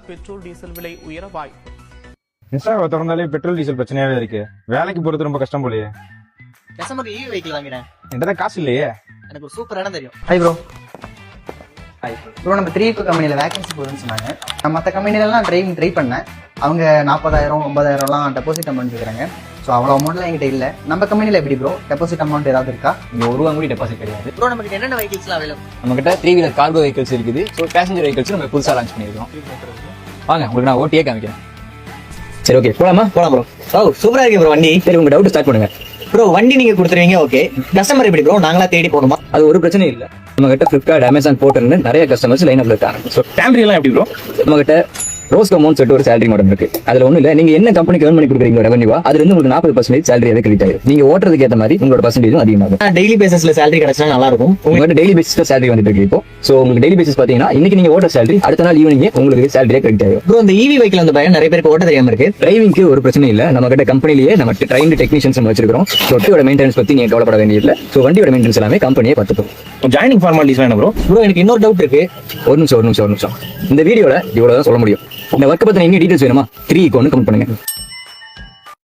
Petrol diesel விலை உயர வாய்ப்பு. இன்ஸ்டாவை திறந்தாலே பெட்ரோல் டீசல் பிரச்சனையாவே இருக்கு. வேலைக்கு போறது ரொம்ப கஷ்டம் போலயே. பேசாம ஈவி வெஹிக்கிள் வாங்கினேன். என்கிட்ட காசு இல்லையே. எனக்கு ஒரு சூப்பர் இடம் தெரியும். Hi bro. ஹை ப்ரோ, நம்ம 3 கம்பெனியில் வேகன்சி போகுதுன்னு சொன்னாங்க. நான் மற்ற கம்பெனிலலாம் ட்ரை பண்ணேன். அவங்க 40,000 50,000லாம் டெபாசிட் அமௌண்ட் கேட்குறாங்க. ஸோ அவ்வளோ அமௌண்ட்லாம் என்கிட்ட இல்லை. நம்ம கம்பெனியில் எப்படி ப்ரோ, டெபாசிட் அமௌண்ட் ஏதாவது இருக்கா? இங்க ஒரு ரூபா கூட டெபாசிட் கிடையாது. ப்ரோ, நமக்கு என்னென்ன வெஹிக்கிள்ஸ்லாம் அவைலபிள்? நம்ம கிட்ட 3 வீலர் கார்கோ வெஹிக்கிள்ஸ் இருக்குது. ஸோ பேசஞ்சர் வெஹிக்கிள்ஸ் நம்ம புதுசாக லான்ச் பண்ணியிருக்கோம். வாங்க, உங்களுக்கு நான் ஓட்டியே காமிக்கிறேன். சரி, ஓகே, போலாமா? போலாம் ப்ரோ. ஓ, சூப்பராக இருக்கு ப்ரோ வண்டி. சரி, உங்க டவுட் ஸ்டார்ட் பண்ணுங்க. ப்ரோ, வண்டி நீங்க கொடுத்துருவீங்க, ஓகே. கஸ்டமர் எப்படி ப்ரோ, நாங்களா தேடி போகணுமா? அது ஒரு பிரச்சனை இல்லை. நம்ம கிட்ட ஃபிளிப்கார்ட், அமேசான் போர்ட்டல்னு நிறைய கஸ்டமர்ஸ் லைன் அப்ல இருக்காங்க. ஸோ சேலரி எல்லாம் எப்படி ப்ரோ? நம்ம கிட்ட ரோஸ் அமௌண்ட் சொல்லிட்டு ஒரு சேலரி மாடல் இருக்கு. அதுல ஒண்ணு இல்ல, நீங்க என்ன கம்பெனிக்கு earn பண்ணி கொடுக்குறீங்க ரெவன்யூவா, அதுல இருந்து உங்களுக்கு 40% சேலரியாவே கிரெடிட் ஆகும். நீங்க ஓட்டுறதுக்கு ஏற்ற மாதிரி உங்களோட பர்சன்டேஜும் அதிகமாகும். டெய்லி பேசிஸ்ல சேலரி கிடைச்சா நல்லா இருக்கும். உங்கள்கிட்ட டெய்லி பேசிஸ்ல சேலரி வந்துட்டு இருக்கு. இப்போ ஸோ உங்களுக்கு டெய்லி பேசிஸ் பாத்தீங்கன்னா இன்னைக்கு நீங்க ஓட்டுற சேலரி அடுத்த நாள் ஈவினிங் உங்களுக்கு சேலரியா கிரெடிட் ஆகும். ப்ரோ, இந்த ஈவி வெஹிக்கிள் அந்த பயம் நிறைய பேருக்கு ஓட்ட தெரியாம இருக்கு. டிரைவிங்க்கு ஒரு பிரச்சனை இல்ல. நம்ம கிட்ட கம்பெனிலேயே நம்ம ட்ரைன்டு டெக்னீஷியன்ஸ் வச்சிருக்கோம். வண்டியோட மெயின்டெனன்ஸ் பத்தி நீங்க கவலைப்பட வேண்டியதில்லை. ஸோ வண்டியோட மெயின்டெனன்ஸ் எல்லாமே கம்பெனியே பார்த்துக்கும். ஜாயினிங் ஃபார்மாலிட்டிஸ் வேணும் ப்ரோ. ப்ரோ, எனக்கு இன்னொரு டவுட் இருக்கு. ஒரு நிமிஷம். இந்த வீடியோல இவ்வளவுதான் சொல்ல முடியும். இந்த ஒர்க்கை பத்தின இன்னும் டீடைல்ஸ் வேணுமா? 3 கமெண்ட் பண்ணுங்க.